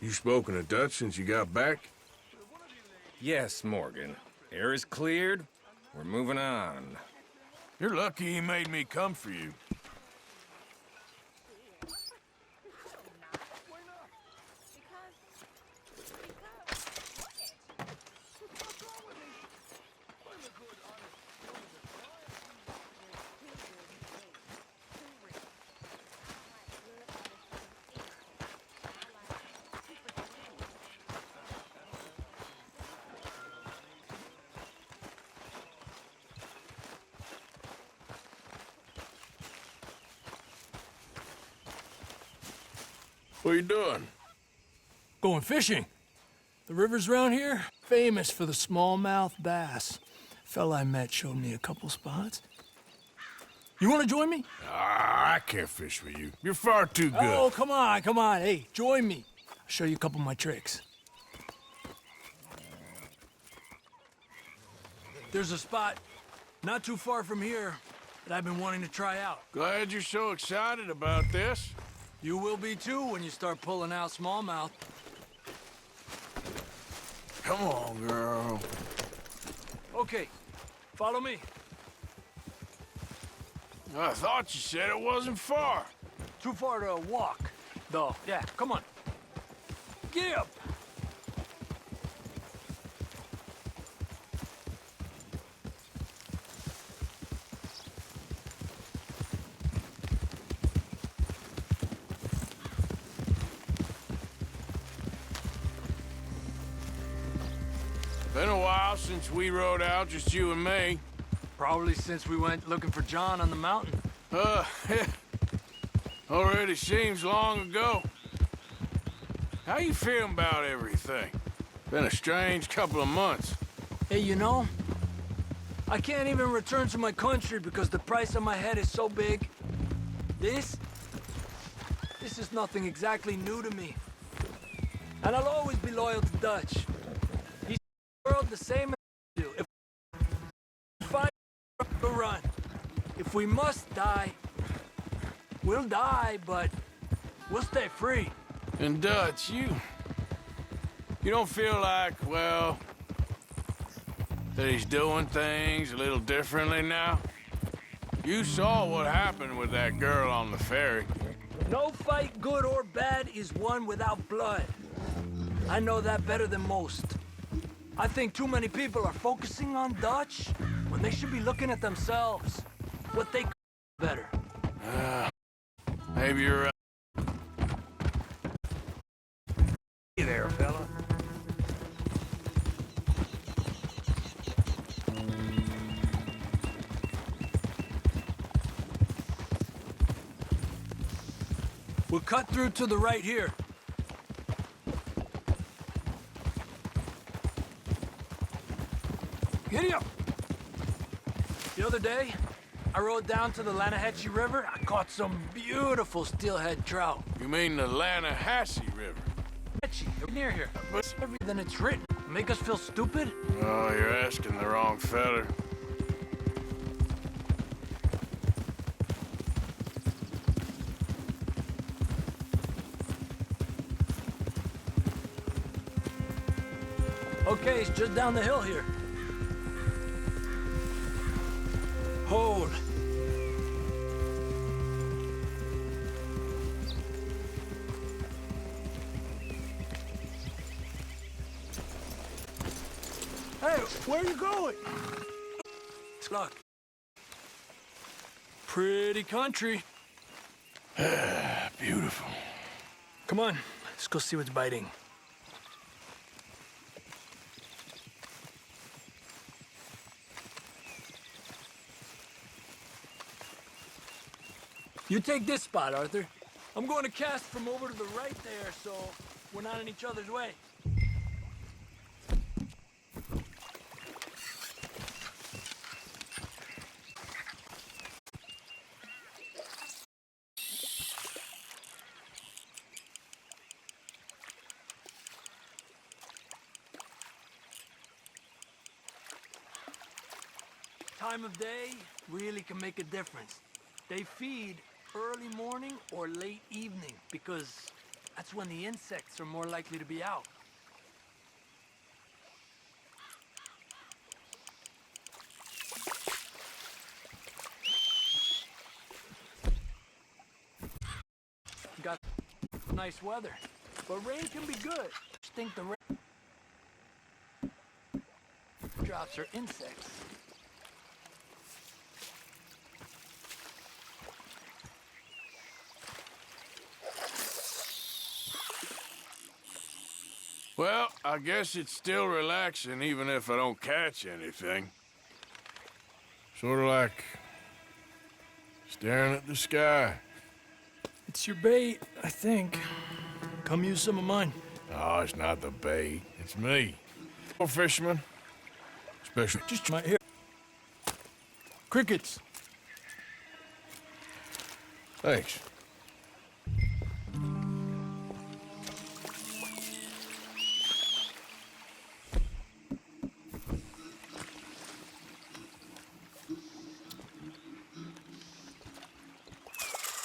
You spoken to Dutch since you got back? Yes, Morgan. Air is cleared. We're moving on. You're lucky he made me come for you. What are you doing? Going fishing. The rivers around here, famous for the smallmouth bass. Fella I met showed me a couple spots. You want to join me? I can't fish with you. You're far too good. Oh, come on, come on. Hey, join me. I'll show you a couple of my tricks. There's a spot not too far from here that I've been wanting to try out. Glad you're so excited about this. You will be too when you start pulling out smallmouth. Come on, girl. Okay, follow me. I thought you said it wasn't far. Too far to walk, though. Yeah, come on. Get up. Been a while since we rode out, just you and me. Probably since we went looking for John on the mountain. Already seems long ago. How you feeling about everything? Been a strange couple of months. Hey, you know, I can't even return to my country because the price on my head is so big. This is nothing exactly new to me. And I'll always be loyal to Dutch. He's the world the same as I do. If we fight, we'll run. If we must die, we'll die, but we'll stay free. And Dutch, you don't feel like, well, that he's doing things a little differently now? You saw what happened with that girl on the ferry. No fight, good or bad, is won without blood. I know that better than most. I think too many people are focusing on Dutch when they should be looking at themselves. What they better. Maybe you're right. Hey there, fella. We'll cut through to the right here. Giddy up! The other day, I rode down to the Lanahatchee River. I caught some beautiful steelhead trout. You mean the Lanahatchee River? They're near here. But everything it's written. Make us feel stupid? Oh, you're asking the wrong fella. Okay, it's just down the hill here. Hold. Hey, where are you going? Look. Pretty country. Beautiful. Come on, let's go see what's biting. You take this spot, Arthur. I'm going to cast from over to the right there, so we're not in each other's way. Time of day really can make a difference. They feed early morning or late evening because That's when the insects are more likely to be out. Got nice weather, but rain can be good. Just think the rain drops are insects. Well, I guess it's still relaxing even if I don't catch anything. Sort of like staring at the sky. It's your bait, I think. Come use some of mine. No, it's not the bait. It's me. Oh, fisherman. Special. Just my ear. Crickets. Thanks.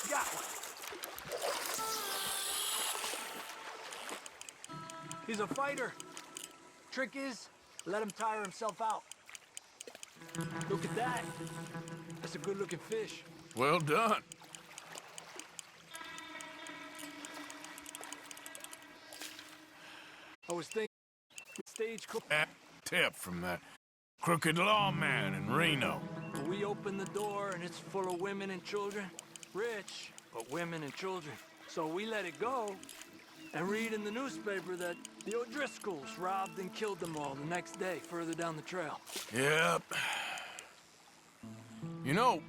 Got one. He's a fighter. Trick is, let him tire himself out. Look at that. That's a good-looking fish. Well done. I was thinking, stagecoach. That tip from that crooked lawman in Reno. We open the door and it's full of women and children. Rich, but women and children. So we let it go and read in the newspaper that the O'Driscolls robbed and killed them all the next day further down the trail. Yep. You know,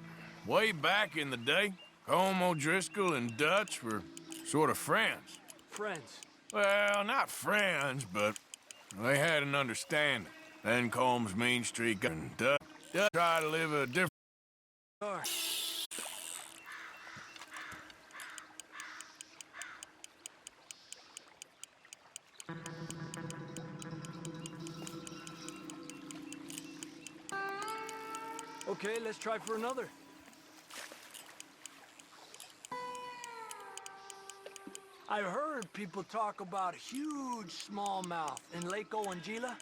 way back in the day, Colm O'Driscoll and Dutch were sort of friends. Friends. Well, not friends, but they had an understanding. Then Colm's mean streak and Dutch tried to live a different... Are. Okay, let's try for another. I've heard people talk about huge smallmouth in Lake Owanjila,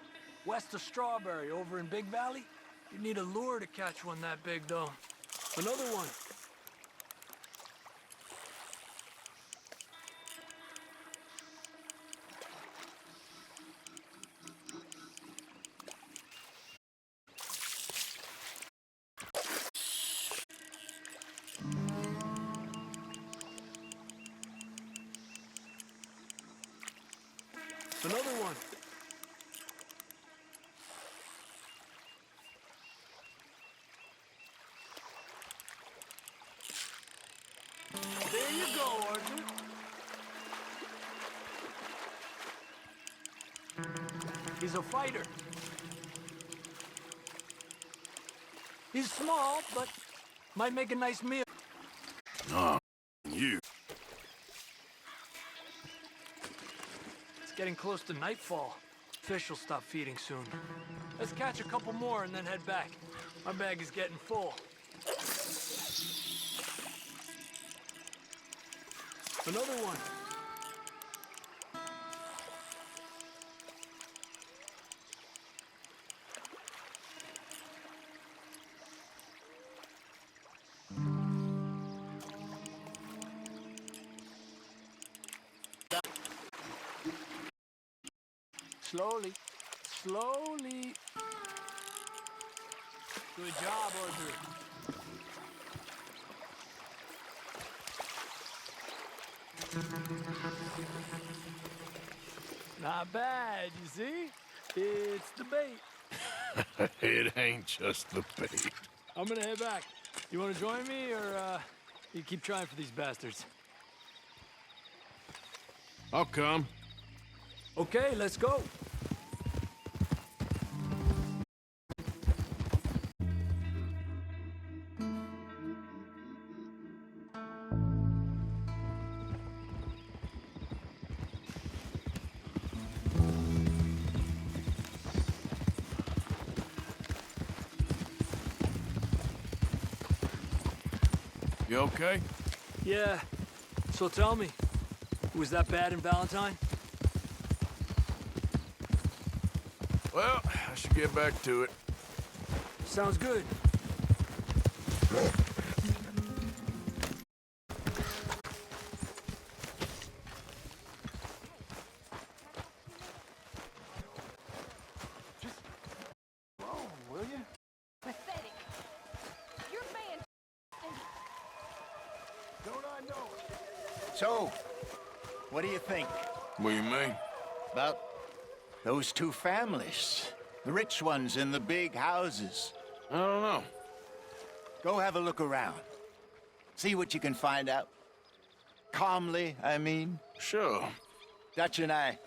west of Strawberry, over in Big Valley. You need a lure to catch one that big, though. Another one. Another one. There you go, Arthur. He's a fighter. He's small, but might make a nice meal. Oh, you. It's getting close to nightfall. Fish will stop feeding soon. Let's catch a couple more and then head back. My bag is getting full. Another one. Slowly, slowly. Good job, Arthur. Not bad, you see? It's the bait. It ain't just the bait. I'm gonna head back. You wanna join me, or you keep trying for these bastards? I'll come. Okay, let's go. You okay? Yeah, so tell me, Was that bad in Valentine? Well, I should get back to it. Sounds good. Pathetic. You're being Don't I know it? So, what do you think What do you mean? about those two families? The rich ones in the big houses. I don't know. Go have a look around. See what you can find out. Calmly, I mean. Sure. Dutch and I,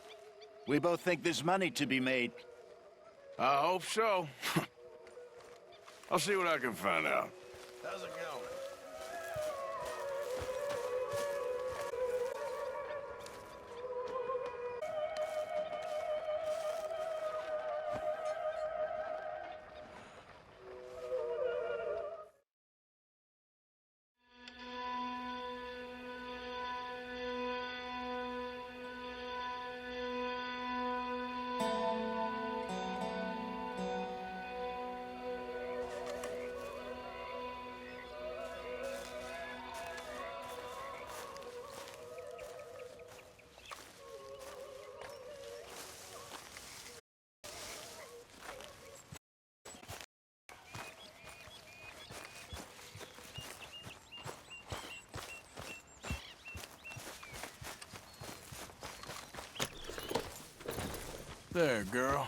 we both think there's money to be made. I hope so. I'll see what I can find out. How's it going? There, girl.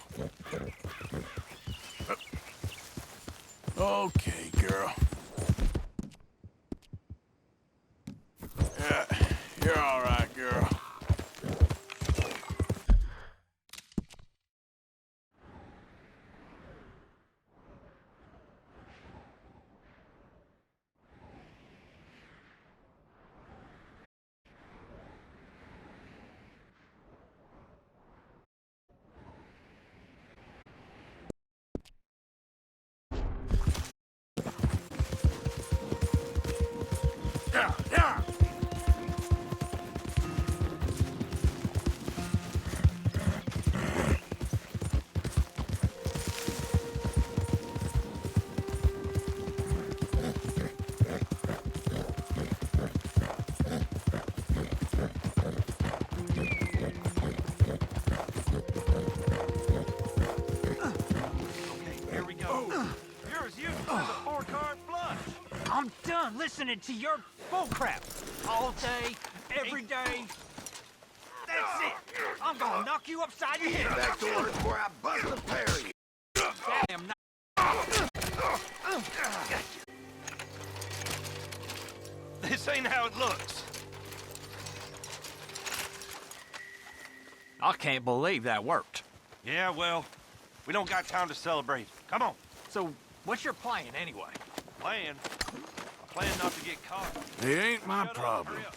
Okay, girl. Yeah, you're all right, girl. Yeah. Here we go. You're as useless as a four-card flush. I'm done listening to your bullcrap. All day, every day. That's it. I'm gonna knock you upside your head. Back to work before I bust a pair of you. Damn, This ain't how it looks. I can't believe that worked. Yeah, well, we don't got time to celebrate. Come on. So, what's your plan anyway? Plan? I plan not to get caught. It ain't my Shut up, problem. hurry up.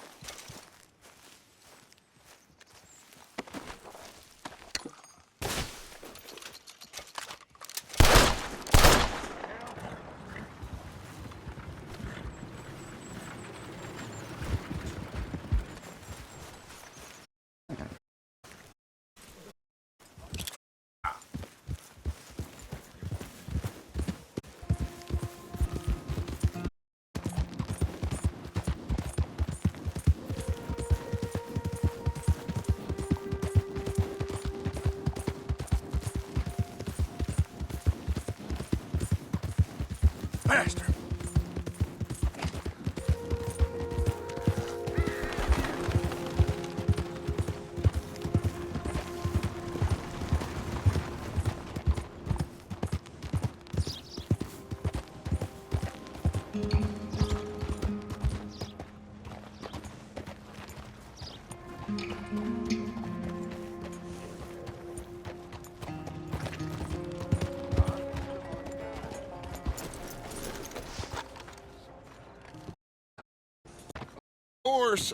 Faster.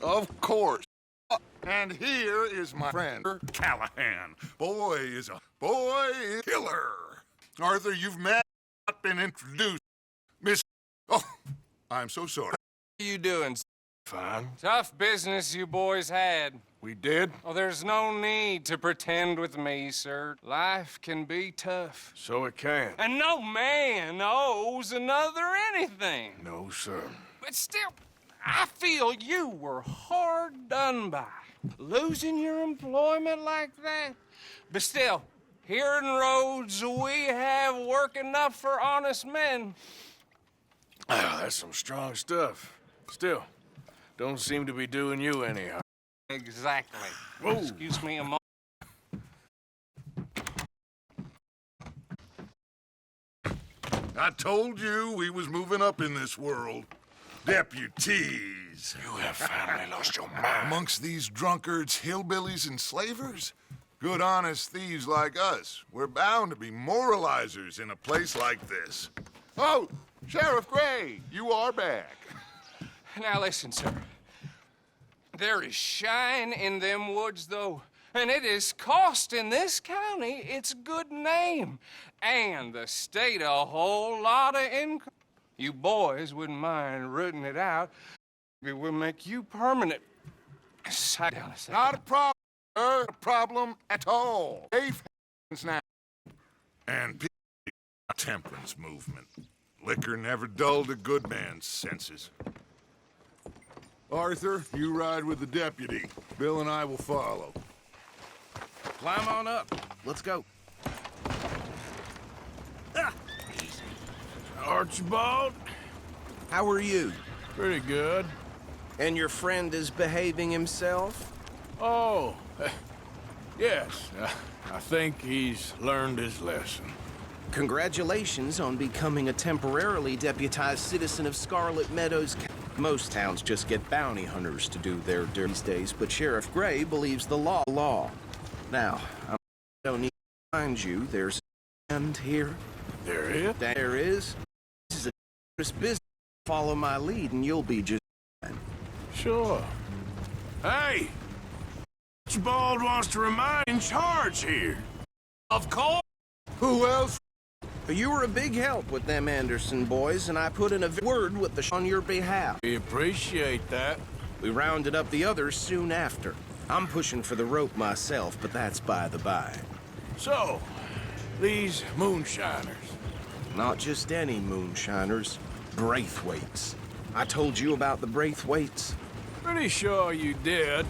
Of course. And here is my friend, Callahan. Boy is a killer. Arthur, you've not been introduced. Miss... Oh, I'm so sorry. What are you doing? Fine. Tough business you boys had. We did? Oh, there's no need to pretend with me, sir. Life can be tough. So it can. And no man owes another anything. No, sir. But still, I feel you were hard done by. Losing your employment like that. But still, here in Rhodes, we have work enough for honest men. Ah, that's some strong stuff. Still, don't seem to be doing you any harm. Exactly. Whoa. Excuse me a moment. I told you we was moving up in this world. Deputies. You have finally lost your mind. Amongst these drunkards, hillbillies, and slavers? Good, honest thieves like us. We're bound to be moralizers in a place like this. Oh, Sheriff Gray, you are back. Now listen, sir. There is shine in them woods, though, and it is costing this county its good name and the state a whole lot of income. You boys wouldn't mind rooting it out. It will make you permanent. Sit down a second. Not a problem, sir. Not a problem at all. Safe hands now. And people, temperance movement. Liquor never dulled a good man's senses. Arthur, you ride with the deputy. Bill and I will follow. Climb on up. Let's go. Archibald? How are you? Pretty good. And your friend is behaving himself? Oh, yes. I think he's learned his lesson. Congratulations on becoming a temporarily deputized citizen of Scarlett Meadows. Most towns just get bounty hunters to do their dirt these days, but Sheriff Gray believes the law. Now, I don't need to remind you, there's a hand here. There is? There is. This is a dangerous business. Follow my lead and you'll be just fine. Sure. Hey! Archibald wants to remind in charge here. Of course. Who else? You were a big help with them Anderson boys, and I put in a word with the on your behalf. We appreciate that. We rounded up the others soon after. I'm pushing for the rope myself, but that's by the by. So, these moonshiners. Not just any moonshiners, Braithwaites. I told you about the Braithwaites? Pretty sure you did.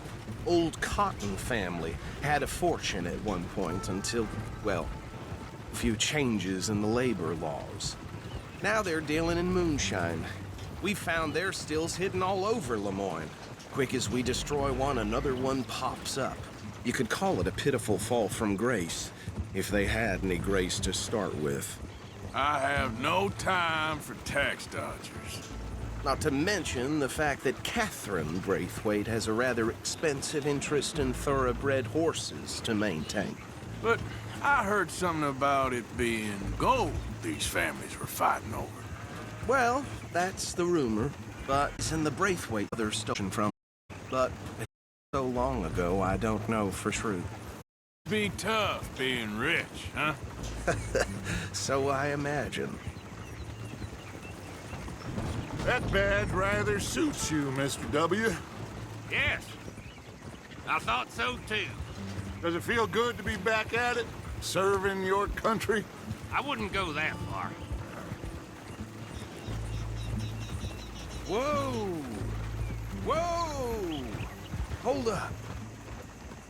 Old Cotton family had a fortune at one point until, well, a few changes in the labor laws. Now they're dealing in moonshine. We found their stills hidden all over Lemoyne. Quick as we destroy one, another one pops up. You could call it a pitiful fall from grace, if they had any grace to start with. I have no time for tax dodgers. Not to mention the fact that Catherine Braithwaite has a rather expensive interest in thoroughbred horses to maintain. But I heard something about it being gold these families were fighting over. Well, that's the rumor, but it's in the Braithwaite they're stolen from. But it's so long ago, I don't know for sure. Be tough being rich, huh? So I imagine. That badge rather suits you, Mr. W. Yes. I thought so, too. Does it feel good to be back at it? Serving your country? I wouldn't go that far. Whoa! Whoa! Hold up.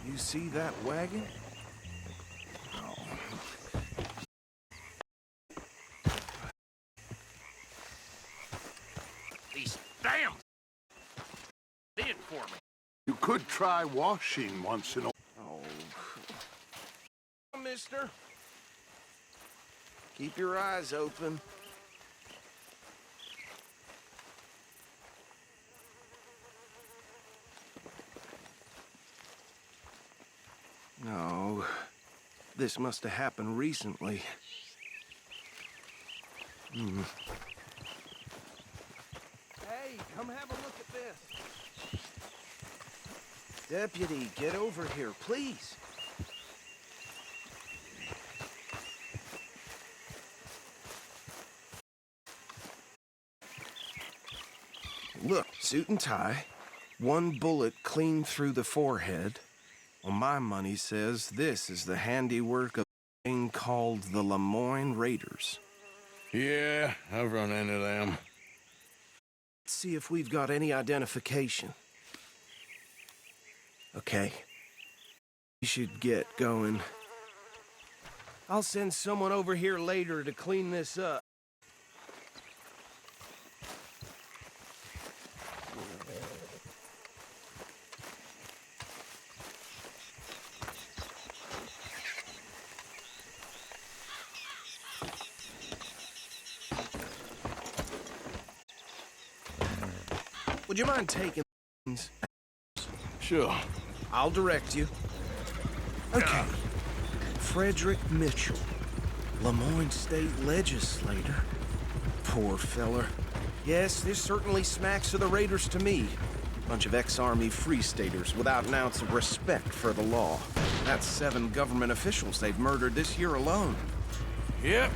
You see that wagon? Oh. These damn did for me. You could try washing once in a while. Oh. Mister. Keep your eyes open. No. This must have happened recently. Hey, come have a look at this. Deputy, get over here, please. Look, suit and tie, One bullet clean through the forehead. Well, my money says this is the handiwork of a thing called the Lemoyne Raiders. Yeah, I've run into them. Let's see if we've got any identification. Okay. We should get going. I'll send someone over here later to clean this up. Would you mind taking things? Sure. I'll direct you. Okay. Frederick Mitchell, Lemoyne State Legislator. Poor feller. Yes, this certainly smacks of the Raiders to me. Bunch of ex-Army Free Staters without an ounce of respect for the law. That's 7 government officials they've murdered this year alone. Yep.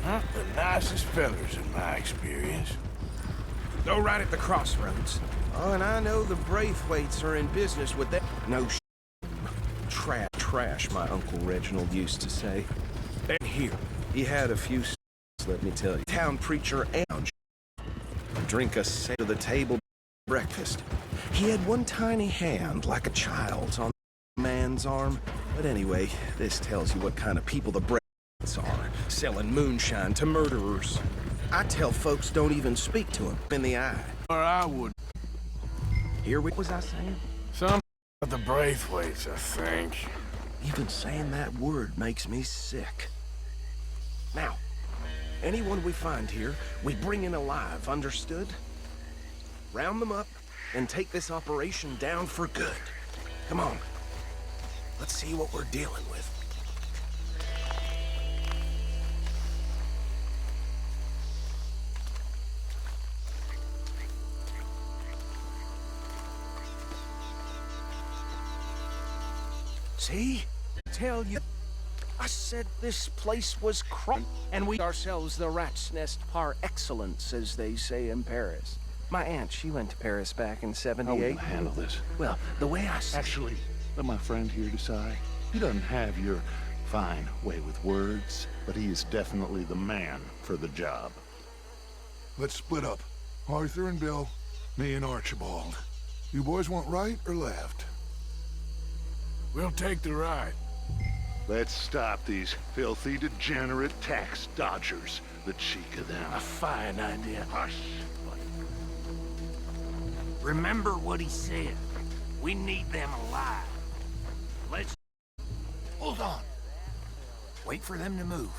Not the nicest fellers in my experience. Go right at the crossroads. Oh, and I know the Braithwaites are in business with that. No trash, my Uncle Reginald used to say. And here, he had a few let me tell you. Town preacher and drink a set to the table breakfast. He had one tiny hand, like a child's, on the man's arm. But anyway, this tells you what kind of people the Braithwaites are, selling moonshine to murderers. I tell folks don't even speak to him in the eye. Or I would. Here what was I saying? Some of the Braithwaites, I think. Even saying that word makes me sick. Now, anyone we find here, we bring in alive, understood? Round them up and take this operation down for good. Come on. Let's see what we're dealing with. See? Tell you. I said this place was and we ourselves the rat's nest par excellence, as they say in Paris. My aunt, she went to Paris back in How are we '78. gonna handle this? Well, the way I said Actually, let my friend here decide. He doesn't have your fine way with words, but he is definitely the man for the job. Let's split up. Arthur and Bill, me and Archibald. You boys want right or left? We'll take the ride. Let's stop these filthy, degenerate tax dodgers. The cheek of them. A fine idea. Hush. Remember what he said. We need them alive. Let's... Hold on. Wait for them to move.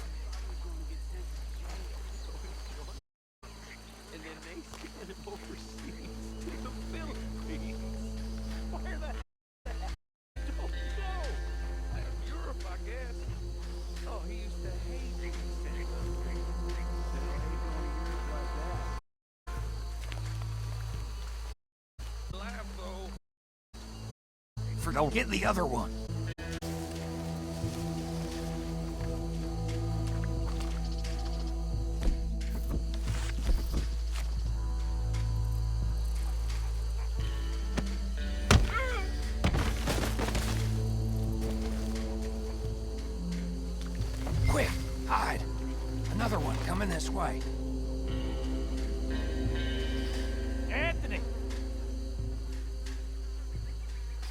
And then they send him overseas to the Philippines. Where the heck? Don't know. Europe, I guess. Oh, he used to hate being sent to laugh, though. For don't get the other one. Quick, hide. Another one coming this way. Anthony!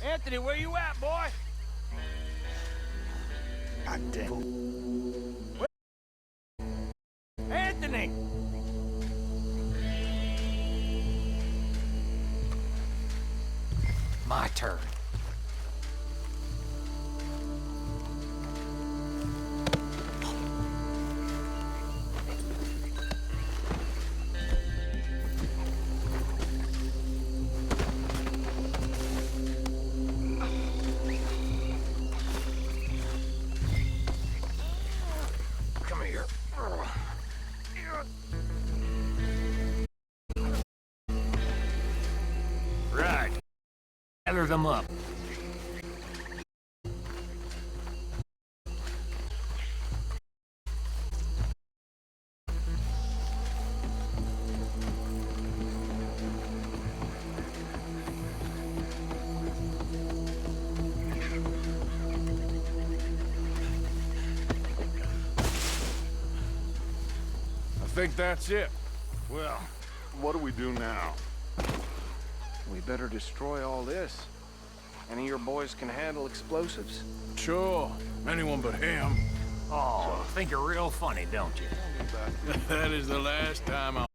Anthony, where you at, boy? God damn. Anthony! My turn. Come here. Right. Gather them up. think that's it. Well, what do we do now? We better destroy all this. Any of your boys can handle explosives? Sure. Anyone but him. Oh, think you're real funny, don't you? That is the last time I'll...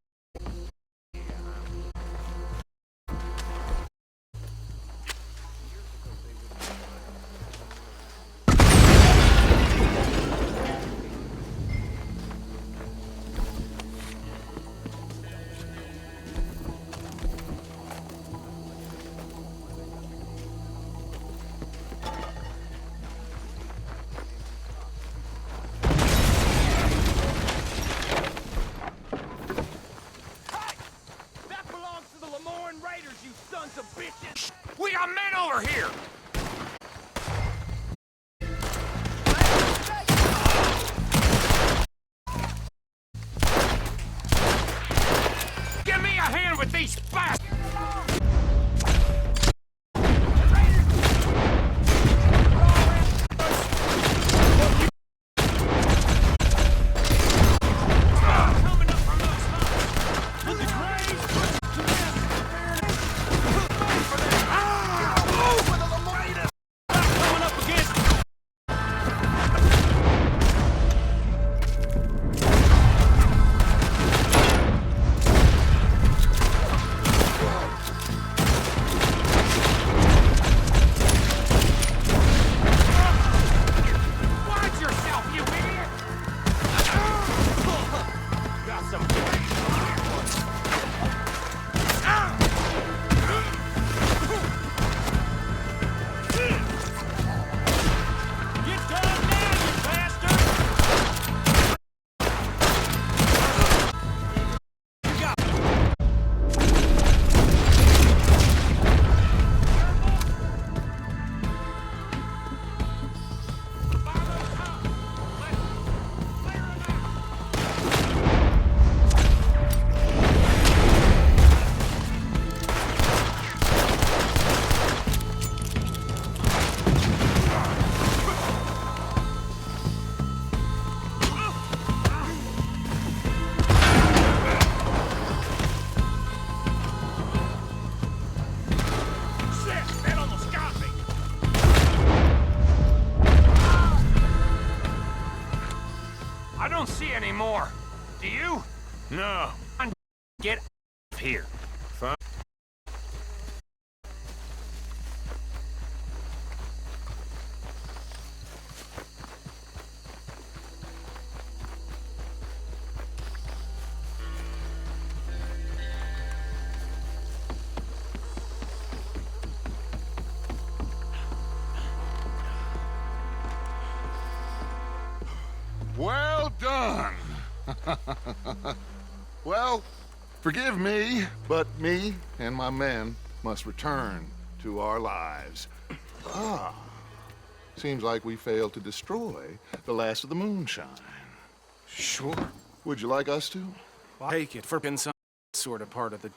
We got men over here! Give me a hand with these bastards! I don't see any more. Do you? No. Get out of here. Fine. Well done. Well, forgive me, but me and my men must return to our lives. Ah, seems like we failed to destroy the last of the moonshine. Sure. Would you like us to? I'll take it for being some sort of part of the...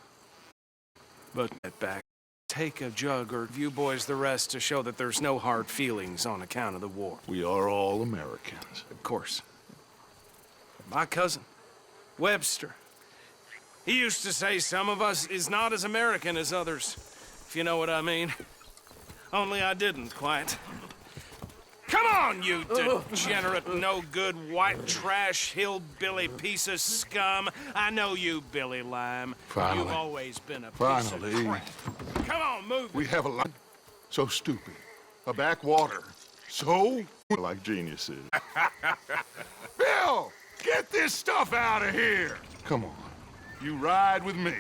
But get back. Take a jug or you boys the rest to show that there's no hard feelings on account of the war. We are all Americans. Of course. My cousin, Webster, he used to say some of us is not as American as others, if you know what I mean. Only I didn't quite. Come on, you degenerate, no-good, white trash, hillbilly piece of scum. I know you, Billy Lime. Finally. You've always been a piece Finally. of crap. Come on, move. We have a lot so stupid. A backwater. So like geniuses. Bill! Get this stuff out of here! Come on. You ride with me.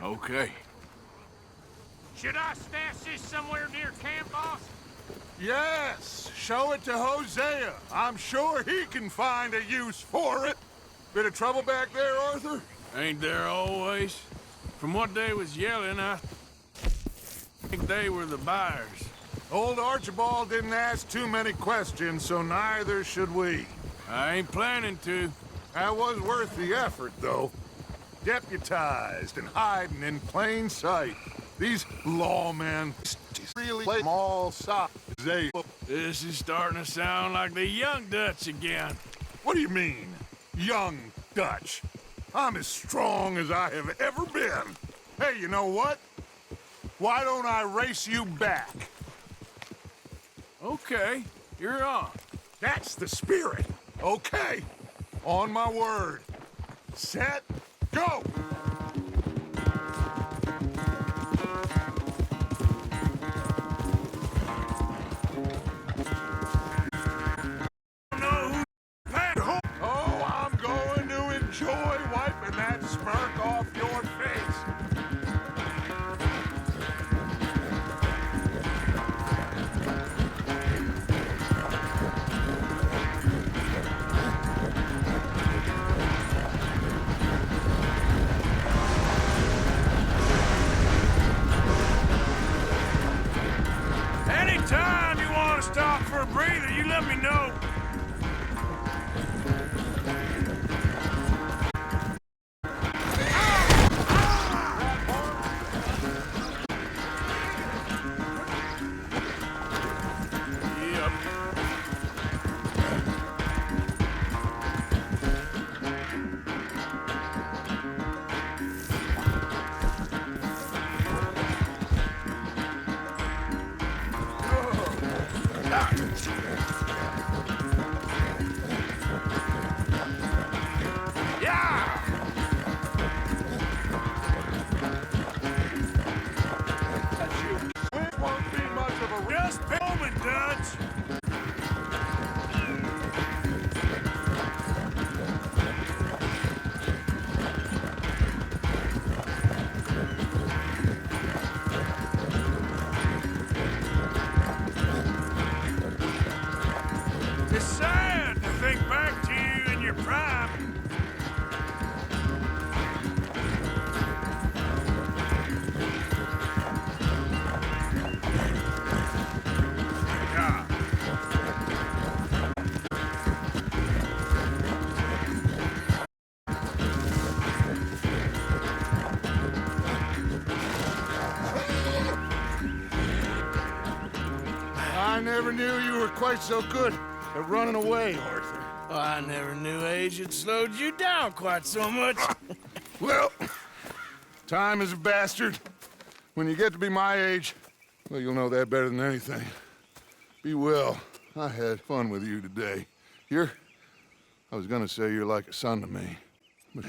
Okay. Should I stash this somewhere near camp, boss? Yes, show it to Hosea. I'm sure he can find a use for it. Bit of trouble back there, Arthur? Ain't there always? From what they was yelling, I think they were the buyers. Old Archibald didn't ask too many questions, so neither should we. I ain't planning to. That was worth the effort, though. Deputized and hiding in plain sight. These lawmen really play them all sides. This is starting to sound like the Young Dutch again. What do you mean, young Dutch? I'm as strong as I have ever been. Hey, you know what? Why don't I race you back? Okay, you're on. That's the spirit. Okay. On my word. Set, go! Oh, I'm going to enjoy wiping that smirk off your face. Anytime you want to stop for a breather, you let me know. It won't be much of a Just moment, Dutch. It's sad to think back to you in your prime. Yeah. I never knew you were quite so good at running away, Arthur. Well, I never knew age had slowed you down quite so much. Well, time is a bastard. When you get to be my age, well, you'll know that better than anything. Be well. I had fun with you today. I was gonna say you're like a son to me, but